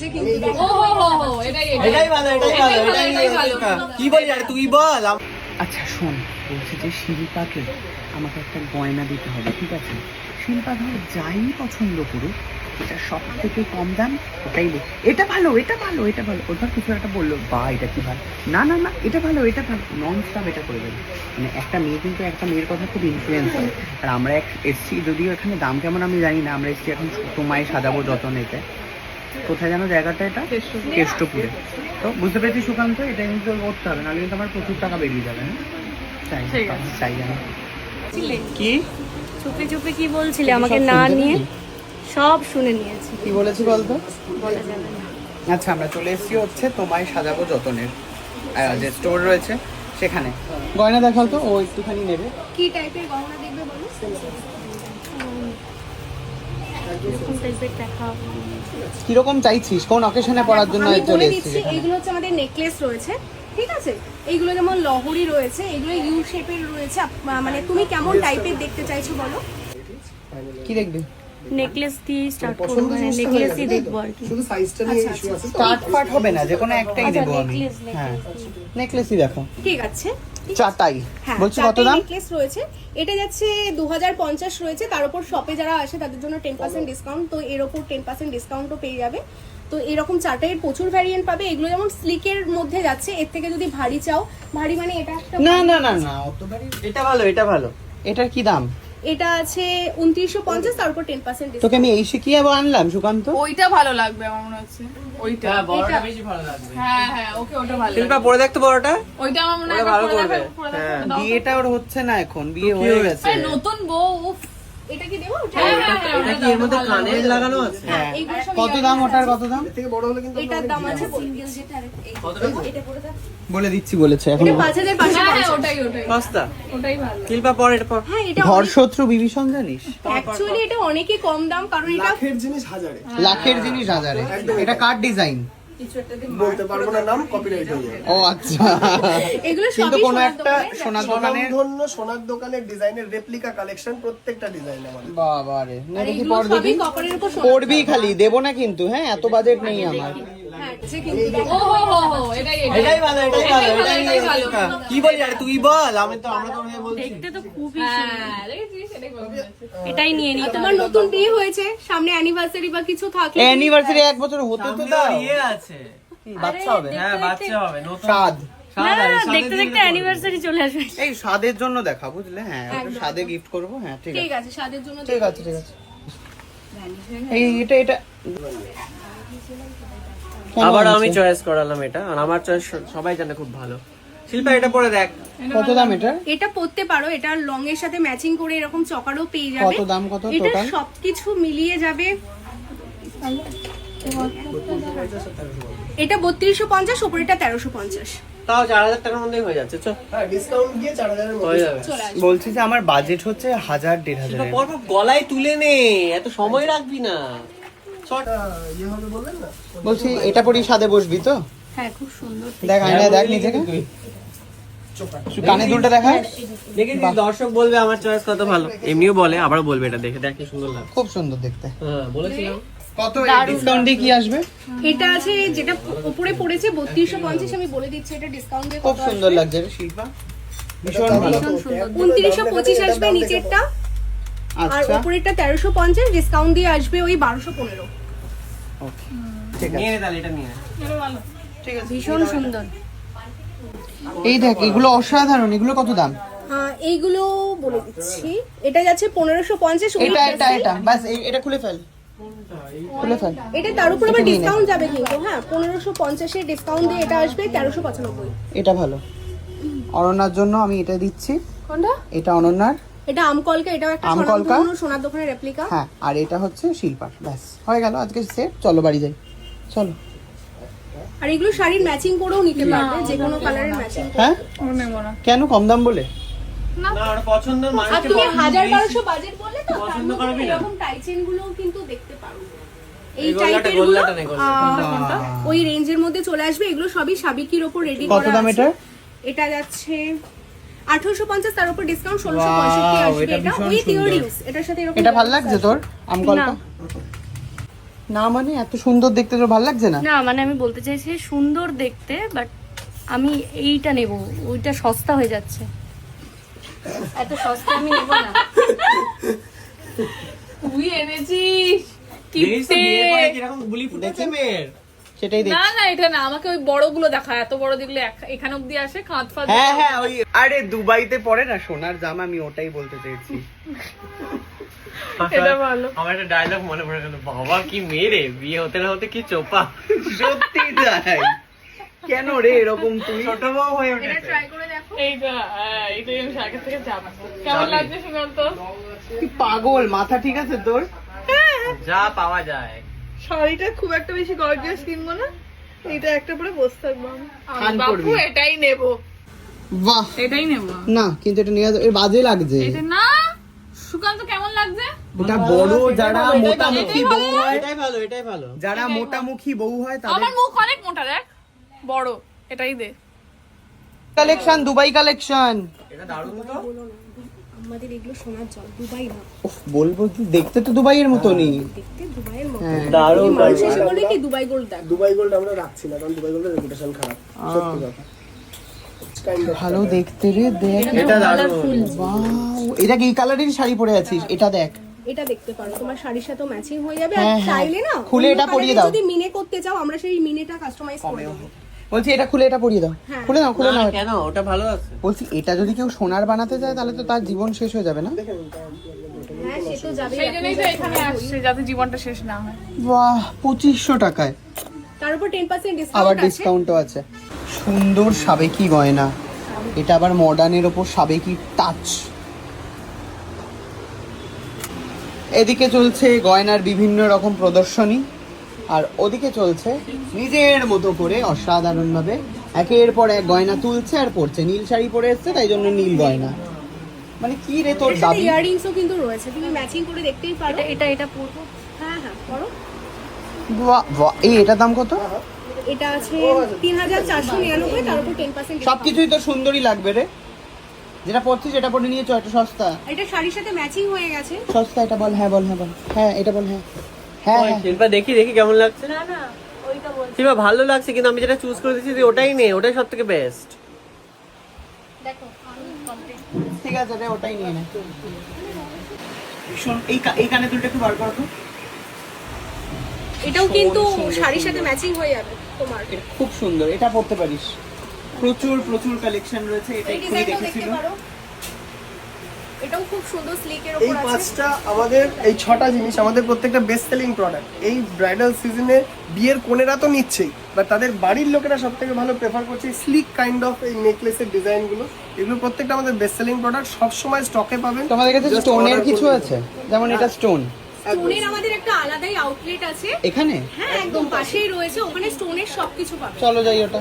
লাগছে কিন্তু এটাই ভালো, এটাই ভালো। কি বলি আর তুই বল। আচ্ছা শোন, বলছি যে শিল্পাকে আমাকে একটা গয়না দিতে হবে, ঠিক আছে? শিল্পা ধর যাই পছন্দ করুক, এটা সব থেকে কম দাম, ওটাই এটা ভালো, এটা ভালো, এটা ভালো। ওটা কিছু একটা বললো, বা এটা কি ভালো, না না না এটা ভালো, এটা ভালো, নন স্টপ এটা করে দেবে। মানে একটা মেয়ে কিন্তু একটা মেয়ের কথা খুব ইনফ্লুয়েন্স হয়। আর আমরা এসছি, যদিও এখানে দাম কেমন আমি জানি না, আমরা এসছি এখন তোমায় সাজাবো যতনেতে। কোথায় যেন জায়গাটা, এটা কেষ্টপুরে। তো বুঝতে পেরেছি সুকান্ত, এটা কিন্তু করতে হবে, নাহলে কিন্তু আমার প্রচুর টাকা বেরিয়ে যাবে। হ্যাঁ চাই আমি কি চুপে চুপে কি বলছিলে আমাকে না নিয়ে? সব শুনে নিয়েছি। কি বলেছি বলতো? বলা যাবে না। আচ্ছা আমরা চলে এসেছি হচ্ছে তোমায় সাজাবো যতনের যে স্টোর রয়েছে সেখানে। গয়না দেখাও তো, ও একটুখানি নেবে। কি টাইপের গহনা দেখবে বলো? কিরকম চাইছিস, কোন অকেশনে পরার জন্য আমি চলে বলে এসেছিস দিচ্ছি, এখানে? এইগুলো হচ্ছে আমাদের নেকলেস রয়েছে, ঠিক আছে? এইগুলো যেমন লহরি রয়েছে, এগুলো ইউ শেপের রয়েছে। মানে তুমি কেমন টাইপের দেখতে চাইছো বলো? কি দেখবি? নেকলেস দিয়ে স্টার্ট করব, মানে নেকলেসই দেখবো আর কি। শুধু সাইজটা নিয়ে ইস্যু আছে। স্টার্ট পার্ট হবে না, যে কোনো একটাই আচ্ছা, দেবো আমি। necklace, হ্যাঁ নেকলেসই দেখো। ঠিক আছে। চাটাই হ্যাঁ, বলছি কত দাম? নেকলেস রয়েছে, এটা যাচ্ছে 2050 রয়েছে। তার উপর শপে যারা আসে তাদের জন্য 10% ডিসকাউন্ট, তো এর উপর 10% ডিসকাউন্টও পেয়ে যাবে। তো এরকম চাটাইয়ের প্রচুর ভ্যারিয়েন্ট পাবে। এগুলো যেমন স্লিকের মধ্যে যাচ্ছে, এর থেকে যদি ভারী চাও, ভারী মানে এটা একটা না না না না অত ভারী, এটা ভালো, এটা ভালো। এটার কি দাম? এটা আছে 2950, তার উপর 10% তোকে ডিসকাউন্ট। আমি এই শিখিয়ে আনলাম সুকান্ত। ওইটা ভালো লাগবে আমার মনে হচ্ছে, ওইটা। বড়টা বেশি ভালো লাগবে। হ্যাঁ ওকে ওটা ভালো শিল্পা লাগবে। পরে দেখতে বড়টা, ওইটা আমার মনে হয় ওটা ভালো পরে করবে। পরে হ্যাঁ দাও। বিয়েটা ওর হচ্ছে না এখন, বিয়ে হয়ে গেছে। আরে নতুন বউ, উফ। এটা কি দেবো? হ্যাঁ, এটা কি এর মধ্যে কানের লাগানো আছে? হ্যাঁ, এইগুলো সব কত দাম ওটার, কত দাম? এর থেকে বড় হলে কিন্তু এটার দাম আছে সিঙ্গেল যেটা এটা পড়ে দাও। বলে দিচ্ছি, বলেছে এখন। এটা 5550। ওটাই সস্তা। ওটাই ভালো। শিল্পা পর এটা পর। হ্যাঁ, এটা ঘর শত্রু বিভীষণ জানিস? অ্যাকচুয়ালি এটা অনেকই কম দাম, কারণ এটা লাখের জিনিস হাজারে। লাখের জিনিস হাজারে। এটা কার ডিজাইন? বলতে পারবো না নাম, কপিরাইট হয়ে যাবে। ও আচ্ছা। এগুলো কিন্তু সবই কোনো সোনার একটা দোকানে সোনার দোকানের, স্বনামধন্য সোনার দোকানের ডিজাইনের রেপ্লিকা কালেকশন, প্রত্যেকটা ডিজাইন আমাদের। বাবা রে, না আর দেখি এগুলো পর সবই দেখি। কপারের উপর সোনা। পড়বি খালি, দেবো না কিন্তু। হ্যাঁ এত বাজেট নেই আমার। হ্যাঁ, যে কিন্তু ও হো হো হো, এটাই এটাই ভালো, এটাই ভালো, এটাই ভালো। কি বলি আর তুই বল, আমরা তো বলছি। দেখতে তো খুবই হ্যাঁ দেখেছিস, এটাই ভালো লাগছে। এটাই নিয়ে নিই। তোমার নতুন বিয়ে হয়েছে, সামনে অ্যানিভার্সারি বা কিছু থাকলে অ্যানিভার্সারি 1 বছর হতে তো দাও। ইয়ে আছে, বাচ্চা হবে, হ্যাঁ বাচ্চা হবে, নতুন স্বাদ। দেখতে দেখতে অ্যানিভার্সারি চলে আসবে। এই স্বাদের জন্য দেখা, বুঝলে? হ্যাঁ ওটা স্বাদে গিফট করবো। হ্যাঁ ঠিক ঠিক আছে, আছে, স্বাদের জন্য ঠিক আছে, ঠিক আছে। এই এটা এটা কেন আবার আনছো? আমি চয়েস করালাম এটা, আর আমার চয়েস সবাই জানে খুব ভালো। শিল্পা এটা পরে দেখ। কত দাম এটা? এটা পরতে পারো, এটা লং এর সাথে ম্যাচিং করে এরকম চকারও পেয়ে যাবে। কত দাম, কত এটা টোটাল? সবকিছু মিলিয়ে যাবে, এটা 3250, উপরেটা 1350। তাও 4000 টাকার মধ্যেই হয়ে যাচ্ছে। চল হ্যাঁ ডিসকাউন্ট দিয়ে 4000 এর হয়ে মধ্যে যাবে। চলে আসবে। বলছি যে আমার বাজেট হচ্ছে 1000-1500। পর পর গলায় তুলে নে, এত সময় রাখবি না। ইয়ে হবে বললেন না। বলছি এটা পরি সাদে বসবি তো? হ্যাঁ, খুব সুন্দর। দেখ আয়নায় দেখ নিজে, কানে দুলটা দেখা। দেখে দর্শক বলবে আমার চয়েস কত ভালো, এমনিও বলে, আবার বলবে এটা দেখে দেখ কি সুন্দর লাগে। খুব সুন্দর দেখতে। হ্যাঁ বলেছিলাম। কত ডিসকাউন্ট দিয়ে কি আসবে? এটা আছে যেটা উপরে পড়েছে 3250, আমি বলে দিচ্ছি এটা ডিসকাউন্ট দিয়ে খুব কত সুন্দর আসবে। লাগছে রে শিল্পা, ভীষণ ভালো। 2925 আসবে নিচেরটা, আর আচ্ছা উপরেরটা 1350, ডিসকাউন্ট দিয়ে আসবে ওই 1215। ওকে ঠিক নিয়ে আছে, নে তাহলে, এটা নিয়ে নে। এটা ভালো। ঠিক আছে। ভীষণ সুন্দর। এই দেখ এগুলো অসাধারণ, এগুলো কত দাম? এইগুলো বলে দিচ্ছি, এটা যাচ্ছে 1550। এটা এটা এটা বাস এটা খুলে ফেল, খুলে ফেল। এটা তার উপর আবার এটা নিয়ে নে। ডিসকাউন্ট যাবে কিন্তু। হ্যাঁ, 1550 এর ডিসকাউন্ট দিয়ে এটা আসবে 1395। এটা ভালো, অনন্যার জন্য আমি এটা দিচ্ছি। কোনটা? এটা অনন্যার, এটা আমকলকা, এটাও একটা আমকলকা? সোনার দোকানের রেপ্লিকা। হ্যাঁ আর এটা হচ্ছে শিল্পার। ব্যাস হয়ে গেল আজকে সেট। চলো বাড়ি যাই, চলো। আর এগুলো শাড়ির ম্যাচিং করেও নিতে পারবে, যে কোনো কালারের ম্যাচিং। হ্যাঁ ওর নেবো না। কেন, কম দাম বলে? না ওর পছন্দের আর মানুষকে তুমি পছন্দ 1200 বাজেট বললে তো, তার পছন্দ মধ্যে করবি না? এরকম টাইচেন গুলো কিন্তু দেখতে পারো। এই এই গোল্লাটা, টাইপের গুলো গোল্লাটা নেই, গোল্লাটা। ওই রেঞ্জের মধ্যে চলে আসবে। এগুলো সবই সাবিকির উপর রেডি কত করা দাম আছে। এটা? এটা যাচ্ছে 1850, তার উপর ডিসকাউন্ট 1665 আসবে। এটা এটা ভীষণ উইথ সুন্দর। ইয়াররিংস, এটার সাথে এরকম। এটা ভালো লাগছে তোর আমকলকা? না মানে এত সুন্দর দেখতে তোর ভালো লাগছে না? না মানে আমি বলতে চাইছি সুন্দর দেখতে, বাট আমি এইটা নেব, ওইটা সস্তা হয়ে যাচ্ছে। এত সস্তা আমি নেব না। তুই এনেছিস দেখিস তো বিয়ের পরে কিপটে। কিরকম গুলি ফুটেছে মেয়ের। সেটাই দেখ। না না এটা না, আমাকে ওই বড়গুলো দেখা, এত বড় যেগুলো এখানে অব্দি আসে কাঁধ ফাঁধ। হ্যাঁ হ্যাঁ ওই আরে দুবাইতে পরে না সোনার জামা, আমি ওটাই বলতে চেয়েছি। এটা ভালো। আমার একটা ডায়লগ মনে পড়ে গেল, বাবা কি মেয়ে রে, বিয়ে হতে না হতে কি চোপা। সত্যি তাই। কেন রে এরকম তুই? ছোট বউ হয়ে এটা উঠেছে। ট্রাই করে দেখো। এইটা এইটাই আমি আগে থেকে যাবো। কেমন লাগছে শুনাল তো? তুই পাগল, মাথা ঠিক আছে তোর? যা পাওয়া যায়। শাড়িটা খুব একটা বেশি গর্জিয়াস কিনবো না, এটা একটা পরে বসে থাকবো আমি। খান বাপু করবি। এটাই নেবো, বাহ এটাই নেবো। না কিন্তু এটা নিয়ে এর বাজে লাগছে। এটা না, সুকান্ত কেমন লাগছে? এটা বড় যারা মোটামুখি বউ হয়, এটাই ভালো, এটাই ভালো। যারা মোটামুখি বউ হয় তাদের আমার মুখ অনেক মোটা, দেখ বড়, এটাই দে। Collection, Dubai collection. এটা দারুণ তো। বলো না, আমাদের এগুলো সোনার জল, দুবাই না, উফ, বলবো কি দেখতে তো দুবাইয়ের মতনই। দেখতে দুবাইয়ের মতো। হ্যাঁ। দারুণ মানুষ এসে বলে কি দুবাই গোল্ড দেখ। দুবাই গোল্ড আমরা রাখছি না, কারণ দুবাই গোল্ডের রেপুটেশন খারাপ, সত্যি কথা। Kind of ভালো দেখতে রে, দেখ। এটা দারুণ। ওয়াও, এটা কি কালারের শাড়ি পরে আছিস? এটা দেখ। এটা দেখতে পারো, তোমার শাড়ির সাথেও ম্যাচিং হয়ে যাবে। আর হ্যাঁ, হ্যাঁ। চাইলে না খুলে অন্য এটা পরিয়ে colour-এ দাও। যদি মিনে করতে চাও, আমরা সেই মিনেটা কাস্টমাইজ করে দেবো। বলছি এটা খুলে এটা পরিয়ে দাও। হ্যাঁ। খুলে নাও, খুলে না, নাও। কেন ওটা ভালো আছে। বলছি এটা যদি কেউ সোনার বানাতে চায় তাহলে তো তার জীবন শেষ হয়ে যাবে না? হ্যাঁ, সে তো যাবেই। সেই জন্যই তো এখানে আসছে, যাতে জীবনটা শেষ না হয়। বাহ, 2500 টাকায়। তার উপর 10% আবার ডিসকাউন্ট আছে। ডিসকাউন্টও আছে। সুন্দর সাবেকি গয়না, এটা আবার মডার্নের ওপর সাবেকি টাচ। এদিকে চলছে গয়নার বিভিন্ন রকম প্রদর্শনী, আর ওদিকে চলছে নিজের মতো করে অসাধারণ ভাবে একের পর এক গয়না তুলছে আর পরছে। নীল শাড়ি পরে এসছে, তাই জন্য নীল গয়না। মানে কি রে তোর এর সাথে দাবি? ইয়াররিংসও কিন্তু রয়েছে, তুমি ম্যাচিং করে দেখতেই পারো। এটা পরবো। হ্যাঁ হ্যাঁ, করো। বাহ, বাহ, এটার দাম কত? এটা আছে 3499, তার উপর 10% ডিসকাউন্ট। সবকিছুই তো সুন্দরই লাগবে রে। যেটা পরছিস এটা পরে নিয়েছো, এটা সস্তা। এটা শাড়ির সাথে ম্যাচিং হয়ে গেছে। সস্তা, এটা বল। হ্যাঁ বল, হ্যাঁ বল, হ্যাঁ এটা বল, হ্যাঁ হ্যাঁ ওই হ্যাঁ। শিল্পা দেখি দেখি কেমন লাগছে। না না, ওইটা বলছি। শিল্পা ভালো লাগছে, কিন্তু আমি যেটা চুজ করে দিয়েছি তুই ওটাই নে, ওটাই সব থেকে বেস্ট। দেখো আমি কমপ্লিট। ঠিক আছে রে, ওটাই নিয়ে নে। শোন, এই কানে দুলটা একটু বার করো তো। এটাও কিন্তু শাড়ির সাথে ম্যাচিং হয়ে যাবে তোমার। এটা খুব সুন্দর, এটা পরতে পারিস। প্রচুর প্রচুর কালেকশন রয়েছে, এটা এই এক্ষুনি ডিজাইনটাও দেখতে দেখেছিল। পারো। এটাও খুব সুন্দর স্লিকের এই উপর আছে। পাঁচটা আমাদের, এই 6টা জিনিস আমাদের প্রত্যেকটা বেস্ট সেলিং প্রোডাক্ট। এই ব্রাইডাল সিজনে বিয়ের কোনেরা তো নিচ্ছেই, বাট তাদের বাড়ির লোকেরা সব থেকে ভালো প্রেফার করছে স্লিক কাইন্ড অফ এই নেকলেসের ডিজাইনগুলো। এগুলো প্রত্যেকটা আমাদের বেস্ট সেলিং প্রোডাক্ট, সবসময় স্টকে পাবেন। তোমাদের কাছে Just স্টোনের order কিছু করলে আছে? যেমন এটা স্টোন স্টোনের আমাদের একটা আলাদাই আউটলেট আছে। এখানে। হ্যাঁ, একদম পাশেই রয়েছে, ওখানে স্টোনের সবকিছু পাবে। চলো যাই ওটা।